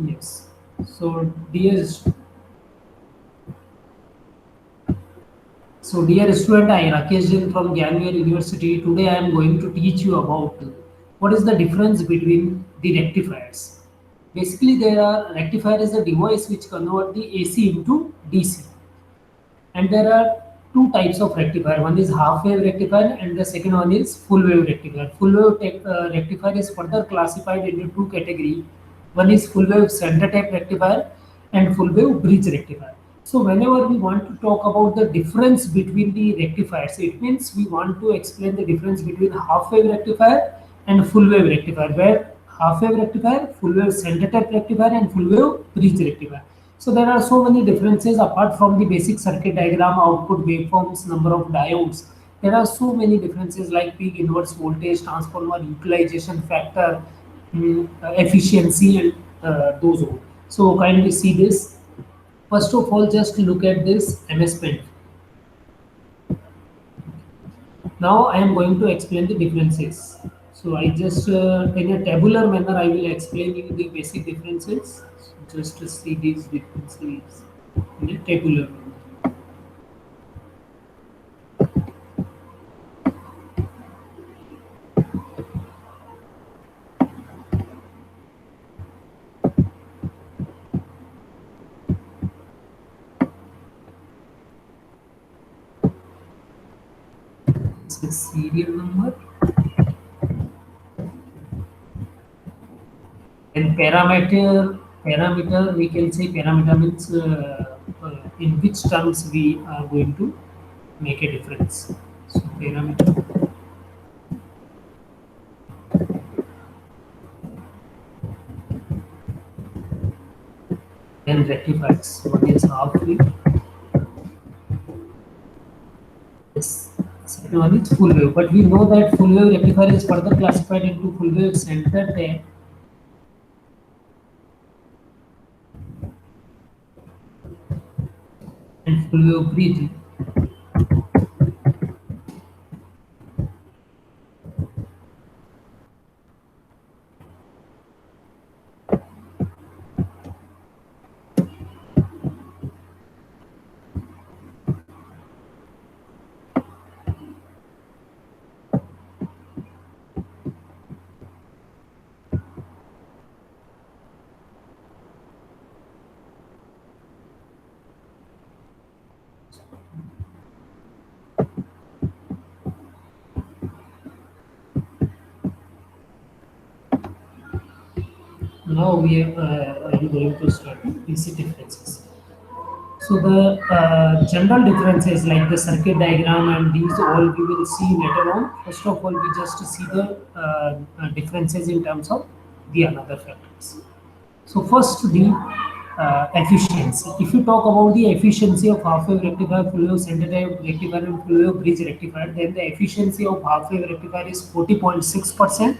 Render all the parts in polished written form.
Yes. So dear, dear student, I Rakesh Jain from Gyanware University. Today I am going to teach you about what is the difference between the rectifiers. Basically, there are rectifier is a device which convert the AC into DC, and there are two types of rectifier. One is half wave rectifier, and the second one is full wave rectifier. Full wave rectifier is further classified into two categories. One is full wave center type rectifier and full wave bridge rectifier. So whenever we want to talk about the difference between the rectifiers, it means we want to explain the difference between half wave rectifier and full wave rectifier, where half wave rectifier, full wave center type rectifier, and full wave bridge rectifier. So there are so many differences apart from the basic circuit diagram, output waveforms, number of diodes. There are so many differences like peak inverse voltage, transformer utilization factor, efficiency, and those all. So kindly see this. First of all, just look at this MS Paint. Now I am going to explain the differences. So I just in a tabular manner I will explain you the basic differences. So just to see these differences in a tabular manner. This is serial number and parameter we can say parameter means in which terms we are going to make a difference. So parameter. Then rectifiers. One is half wave. Yes. Second one is full wave. But we know that full wave rectifier is further classified into full wave center tap and full wave bridge. Now we are going to start basic differences. So the general differences like the circuit diagram and these all we will see later on. First of all, we just see the differences in terms of the another factors. So first the efficiency. If you talk about the efficiency of half wave rectifier, full wave center type rectifier, and full wave bridge rectifier, then the efficiency of half wave rectifier is 40.6%.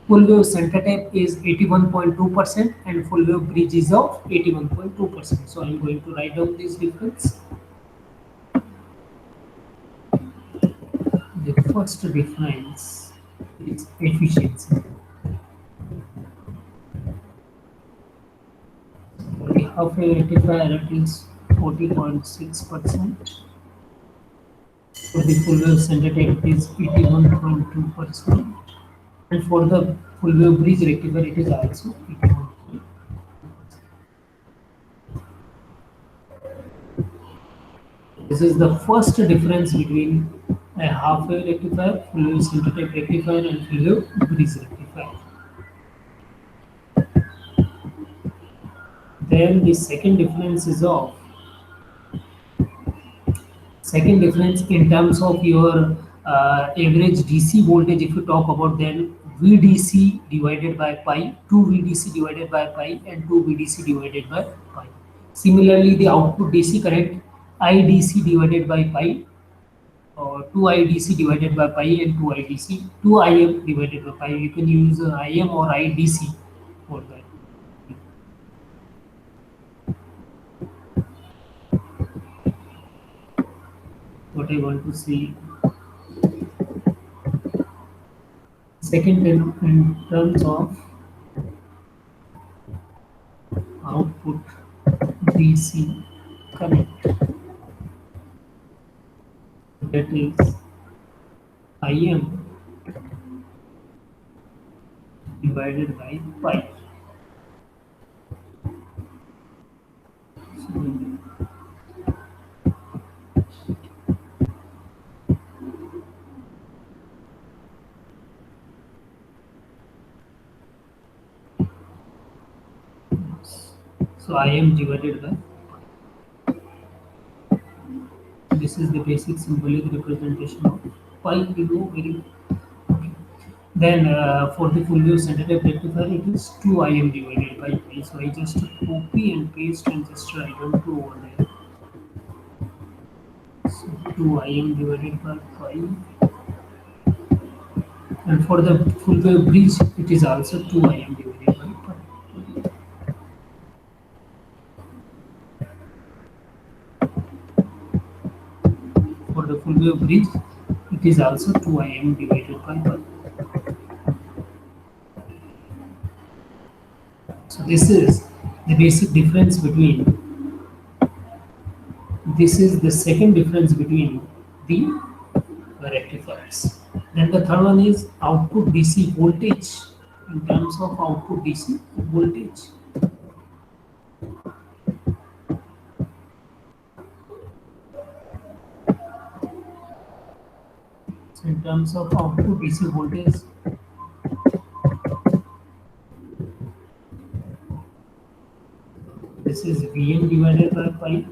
Full wave center type is 81.2% and full wave bridge is of 81.2%. So I'm going to write down this difference. The first difference is efficiency. For the half wave rectifier it is 40.6%. For the full wave center type it is 81.2%. And for the full wave bridge rectifier it is also 81. This is the first difference between a half wave rectifier, full wave center type rectifier, and full wave bridge rectifier. Then the second difference is of second difference in terms of your average DC voltage. If you talk about then VDC divided by pi, 2 VDC divided by pi, and 2 VDC divided by pi. Similarly, the output DC current IDC divided by pi, or 2 IDC divided by pi, and 2 IDC, 2 IM divided by pi. You can use IM or IDC for that. What I want to see. Second, in terms of output DC connect, that is IM divided by pi. So IM divided by, this is the basic symbolic representation of pi. We know very okay. Then for the full wave center type rectifier, it is 2 IM divided by pi. So I just copy and paste and just write down 2 over there. So 2 IM divided by pi. And for the full wave bridge, it is also 2 IM divided by pi. For the full wave bridge, it is also 2 IM divided by pi. So this is the basic difference between, this is the second difference between the rectifiers. Then the third one is output DC voltage. In terms of output DC voltage, so in terms of output DC voltage, this is Vm divided by pi.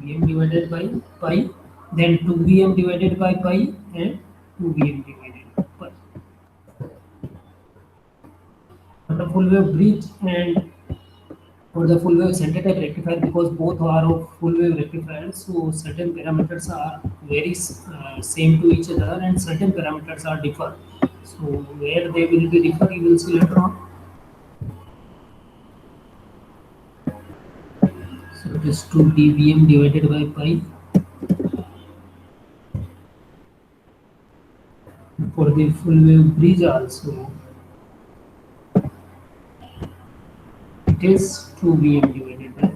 Vm divided by pi, then 2Vm divided by pi and 2Vm divided by pi. For the full wave bridge and for the full wave center type rectifier, because both are of full wave rectifiers, so certain parameters are very same to each other and certain parameters are differ. So where they will be differ, you will see later on. So it is 2 dVm divided by pi. For the full wave bridge also, it is 2 Vm divided by.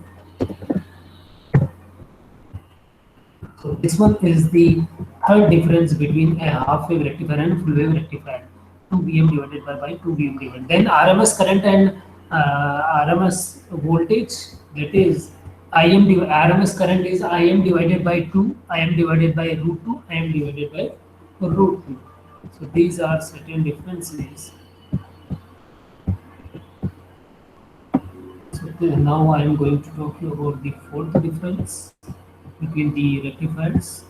So this one is the third difference between a half wave rectifier and full wave rectifier. 2 Vm divided by 2 Vm divided. Then RMS current and RMS voltage, that is RMS current is Im divided by 2, Im divided by root 2, Im divided by root 2. So these are certain differences. So now I am going to talk you about the fourth difference between the rectifiers.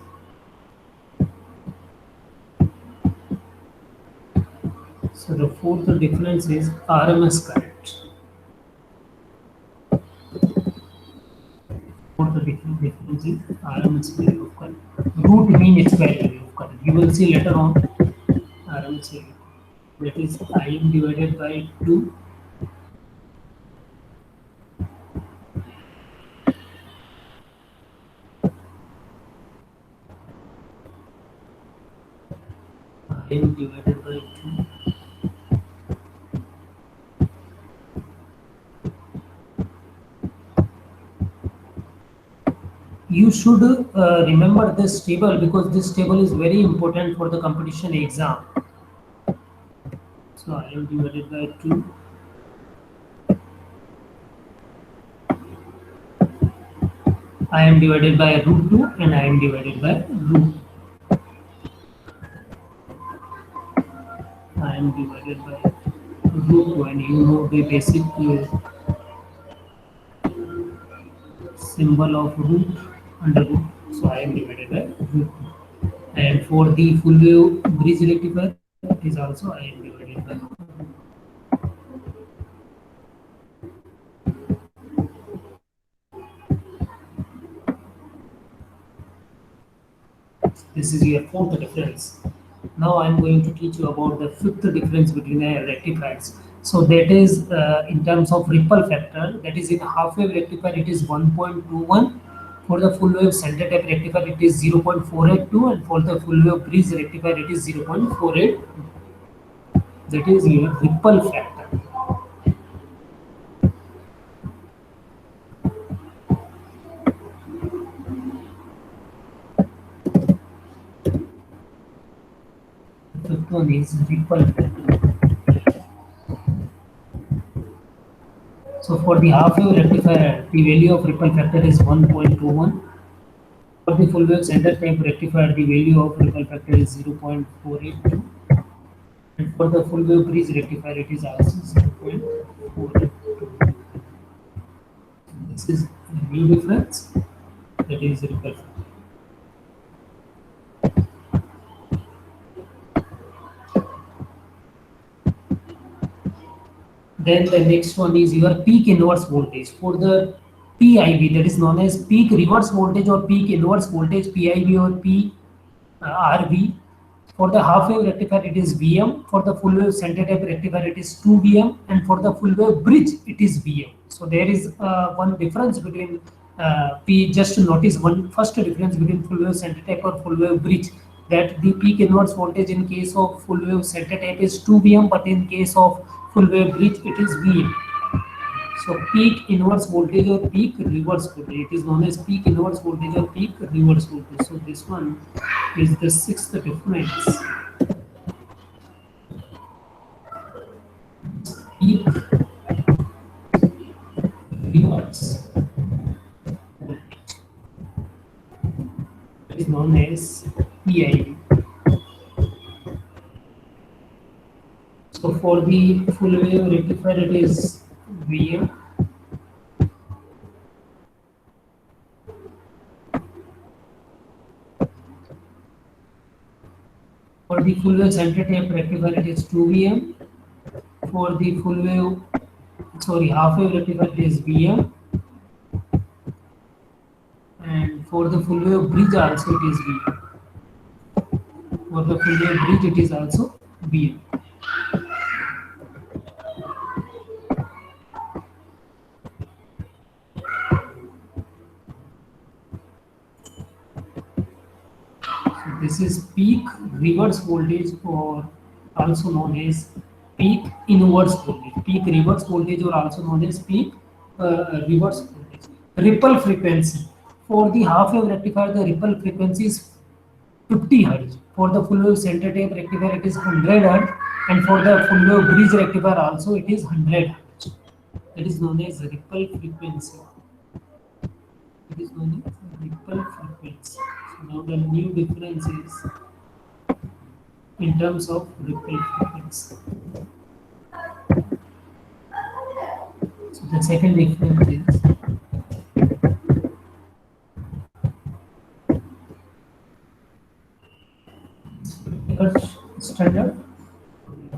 So the fourth difference is RMS current. Fourth difference is RMS value of current. Root mean square value of current. You will see later on RMS value. That is Im divided by 2. Im divided by 2. You should remember this table, because this table is very important for the competition exam. So Im divided by 2. Im divided by root 2 and Im divided by root. Im divided by root 2, and you know the basic symbol of root under root. So Im divided by root 2. And for the full wave bridge rectifier, it is also Im divided by. This is your fourth difference. Now I am going to teach you about the fifth difference between rectifiers. So that is in terms of ripple factor, that is in half wave rectifier it is 1.21. For the full wave center type rectifier it is 0.482, and for the full wave bridge rectifier it is 0.48. That is your ripple factor. The fifth one is ripple factor. So for the half wave rectifier, the value of ripple factor is 1.21. For the full wave center type rectifier, the value of ripple factor is 0.482. And for the full wave bridge rectifier, it is also 0.482. This is a new difference, that is ripple factor. Then the next one is your peak inverse voltage. For the PIV, that is known as peak reverse voltage or peak inverse voltage, PIV or PRV. For the half wave rectifier, it is Vm. For the full wave center type rectifier, it is 2 Vm. And for the full wave bridge, it is Vm. So there is one difference between P. Just to notice one first difference between full wave center type or full wave bridge, that the peak inverse voltage in case of full wave center type is 2 Vm, but in case of full wave bridge it is Vm. So peak inverse voltage or peak reverse voltage, it is known as peak inverse voltage or peak reverse voltage. So this one is the sixth difference. Peak reverse voltage, it is known as PIV. So for the full wave rectifier, it is Vm. For the full wave center type rectifier, it is 2 Vm. For the full wave, half wave rectifier, it is Vm. And for the full wave bridge also it is Vm. For the full wave bridge, it is also Vm. This is peak reverse voltage, or also known as peak inverse voltage. Peak reverse voltage, or also known as peak reverse voltage. Ripple frequency. For the half wave rectifier, the ripple frequency is 50 Hz. For the full wave center type rectifier, it is 100 Hz. And for the full wave bridge rectifier also, it is 100 Hz. That is known as ripple frequency. It is known as ripple frequency. So now the new difference is in terms of ripple frequency. So the second difference is standard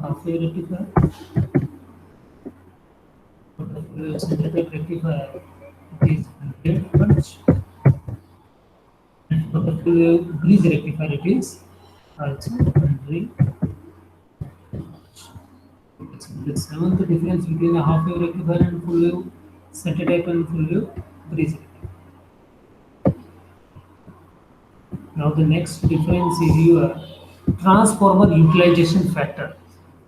half wave rectifier. For the full wave center type rectifier, it is 100 Hz. And for the full wave bridge rectifier, it is also 100 Hz. The seventh difference between a half wave rectifier and full wave center type and full wave bridge rectifier. Now the next difference is your transformer utilization factor.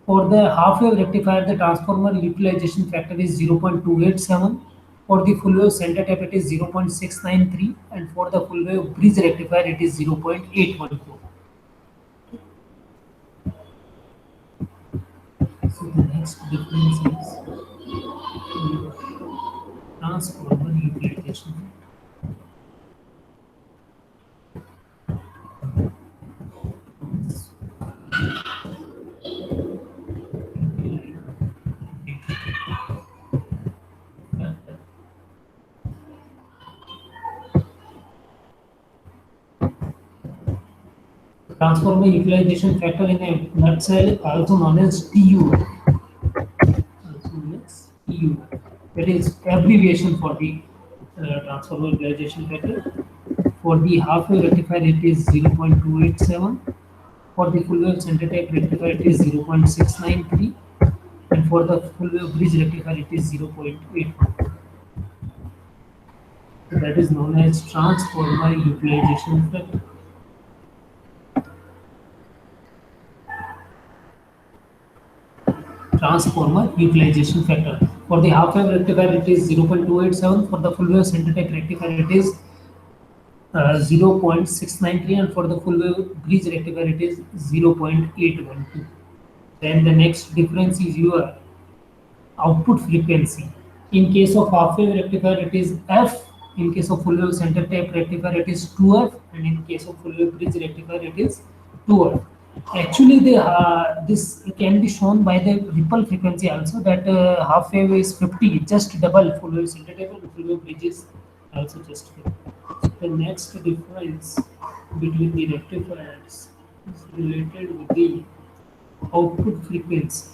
For the half wave rectifier, the transformer utilization factor is 0.287. For the full wave center type, it is 0.693, and for the full wave bridge rectifier, it is 0.814. So the next difference is transformer utilization factor. Transformer utilization factor in a nutshell, also known as TU. Also known as TU. That is abbreviation for the transformer utilization factor. For the half wave rectifier, it is 0.287. For the full wave center type rectifier, it is 0.693. and for the full wave bridge rectifier it is 0.8. That is known as transformer utilization factor. Transformer utilization factor. For the half wave rectifier it is 0.287. For the full wave center type rectifier it is 0.693, and for the full wave bridge rectifier it is 0.812. Then the next difference is your output frequency. In case of half wave rectifier it is F, in case of full wave center type rectifier it is 2F, and in case of full wave bridge rectifier it is 2F. Actually, this can be shown by the ripple frequency also, that half wave is 50, just double full wave center type, and full wave bridge is also just 50. So the next difference between the rectifiers is related with the output frequency.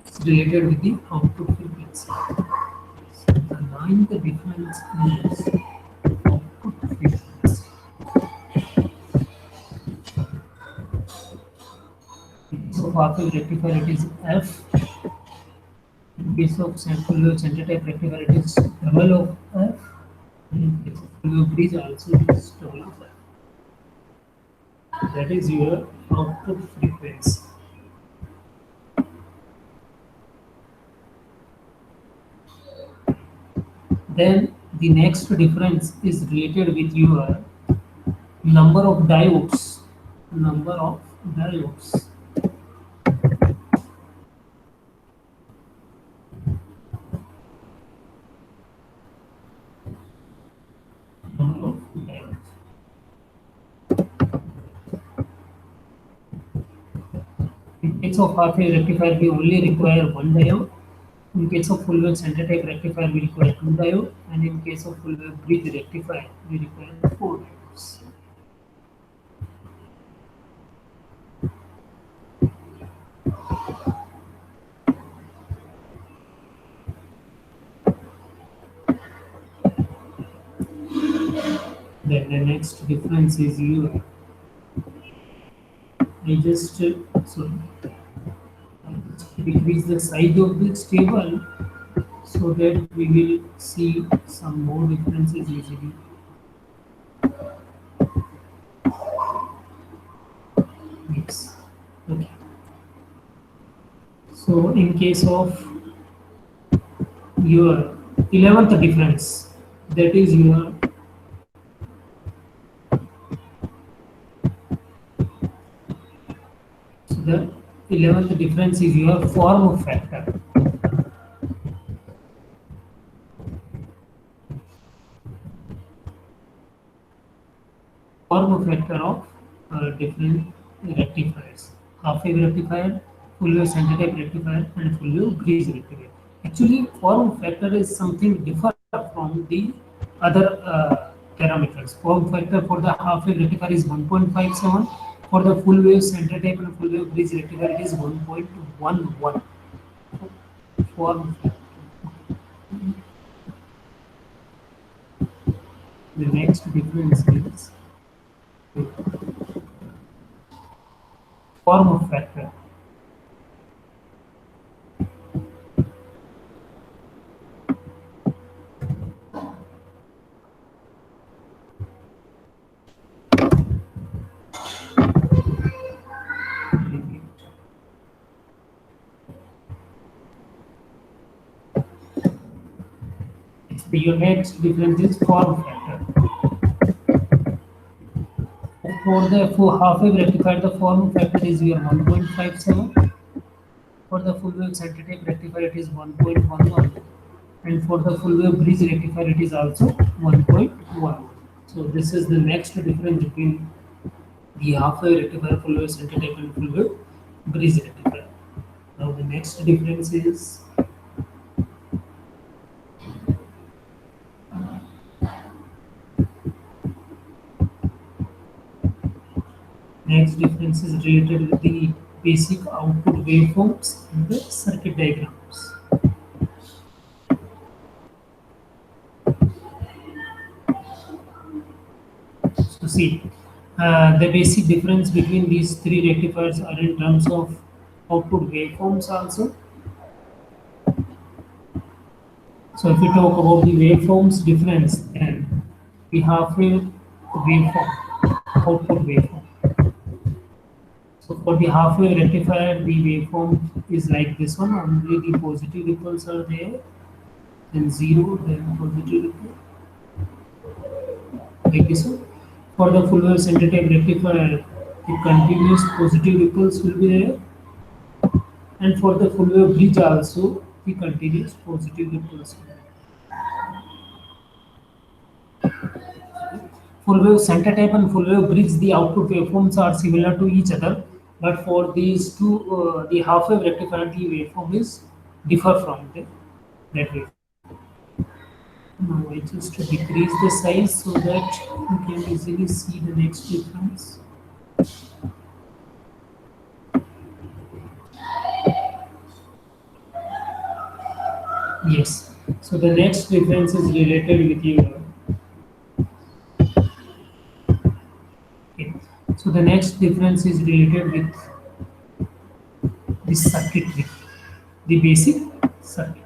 It's related with the output frequency. So the ninth difference is output frequency. So half wave rectifier it is F. In case of full wave center type rectifier it is double of F. In case of full wave bridge also it is double of F. That is your output frequency. Then the next difference is related with your number of diodes. Number of diodes. Number of diodes. In case of half wave rectifier, we only require one diode. In case of full wave center type rectifier, we require two diodes, and in case of full wave bridge rectifier, we require four diodes. Then the next difference is your, I just decrease the size of this table so that we will see some more differences easily. Yes. Okay. So in case of your 11th difference, that is your the 11th difference is your form factor. Form factor of different rectifiers. Half wave rectifier, full wave center type rectifier, and full wave bridge rectifier. Actually, form factor is something different from the other parameters. Form factor for the half wave rectifier is 1.57. For the full wave center type and full wave bridge rectifier, it is 1.11. Form factor. The next difference is form factor. Your next difference is form factor. For the half wave rectifier, the form factor is your 1.57. For the full wave center type rectifier, it is 1.11. And for the full wave bridge rectifier, it is also 1.1. So this is the next difference between the half wave rectifier, full wave center type, and full wave bridge rectifier. Now the next difference is related with the basic output waveforms and the circuit diagrams. So see, the basic difference between these three rectifiers are in terms of output waveforms also. So if we talk about the waveforms difference, then we have a waveform, output waveform. So for the half wave rectifier, the waveform is like this one. Only the positive ripples are there, then zero, then positive ripple, like this one. For the full wave center type rectifier, the continuous positive ripples will be there, and for the full wave bridge also, the continuous positive ripples will be there. Full wave center type and full wave bridge, the output waveforms are similar to each other, but for these two, the half wave rectifier, the waveform is differ from that waveform. Now I just decrease the size so that you can easily see the next difference. Yes. So the next difference is related with your. Okay. So the next difference is related with the circuitry, the basic circuit.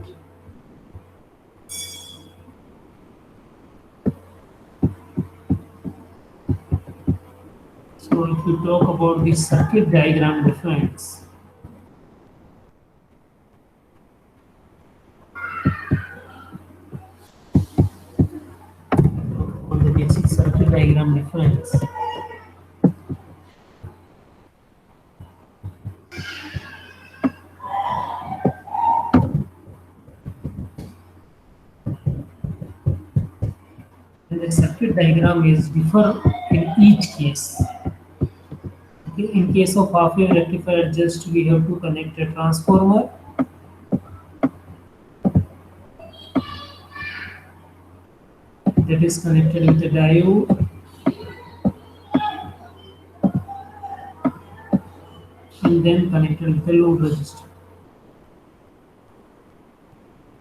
So if we talk about the circuit diagram difference, on the basic circuit diagram difference, the circuit diagram is differ in each case. Okay, in case of half wave rectifier, just we have to connect a transformer that is connected with a diode and then connected with a load resistor.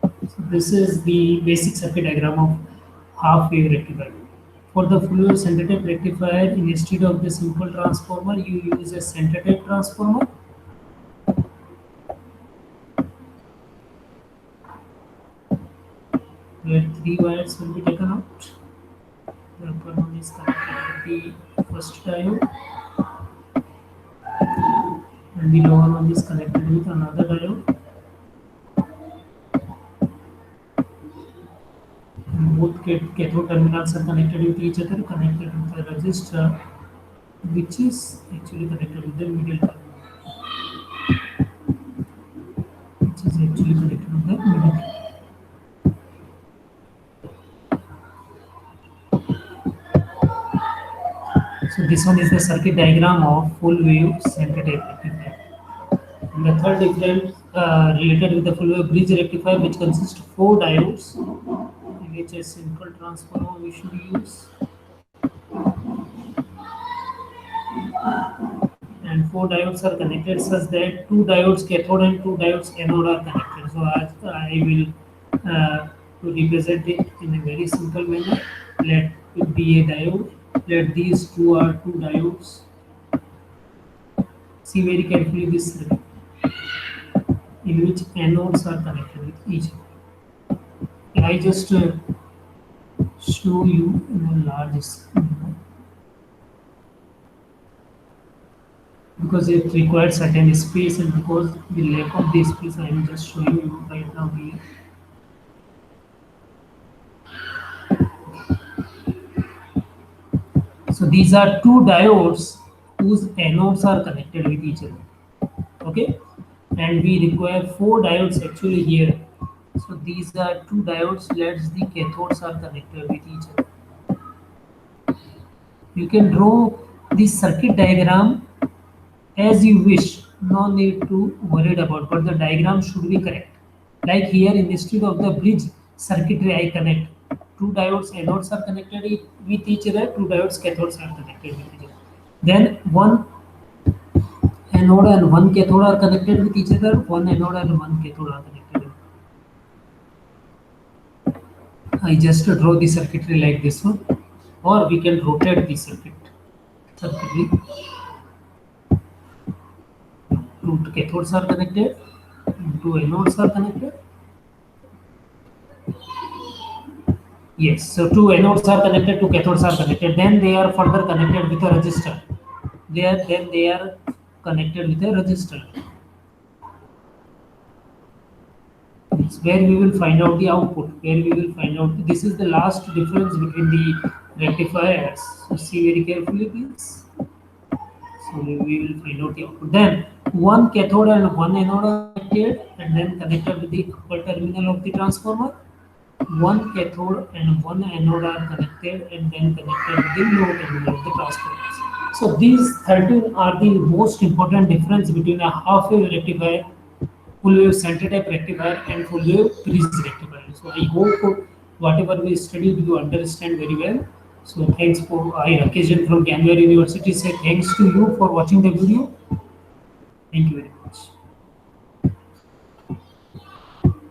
So this is the basic circuit diagram of half wave rectifier. For the full wave center type rectifier, instead of the simple transformer, you use a center type transformer. Where three wires will be taken out. The upper one is connected with the first diode, and the lower one is connected with another diode. And both cathode terminals are connected with each other, connected with the resistor, which is actually connected with the middle terminal, which is actually connected with the middle terminal. So this one is the circuit diagram of full wave center type rectifier. And the third difference related with the full wave bridge rectifier, which consists of four diodes, in which a simple transformer we should use, and four diodes are connected such that two diodes cathode and two diodes anode are connected. So as I will to represent it in a very simple manner, let it be a diode. Let these two are two diodes. See very carefully this circuit in which anodes are connected with each other. I just show you in a large screen because it requires certain space, and because the lack of the space, I am just showing you right now here. So these are two diodes whose anodes are connected with each other. Okay, and we require four diodes actually here. So these are two diodes. Let's the cathodes are connected with each other. You can draw this circuit diagram as you wish. No need to worry about, but the diagram should be correct. Like here, instead of the bridge circuitry, I connect two diodes anodes are connected with each other, two diodes cathodes are connected with each other. Then one anode and one cathode are connected with each other, one anode and one cathode are connected. I just draw the circuitry like this one, or we can rotate the circuitry. Two cathodes are connected, two anodes are connected, Yes, so two anodes are connected, two cathodes are connected. Then they are further connected with a resistor. They are connected with a resistor. It's where we will find out the output. Where we will find out this is the last difference between the rectifiers. So see very carefully, please. So we will find out the output. Then one cathode and one anode are connected and then connected with the upper terminal of the transformer. One cathode and one anode are connected and then connected with the lower terminal of the transformers. So these 13 are the most important difference between a half wave rectifier, full wave center type rectifier and full wave bridge rectifier. So I hope whatever we studied you understand very well. So thanks for I occasion from Canberra University say thanks to you for watching the video. Thank you very much.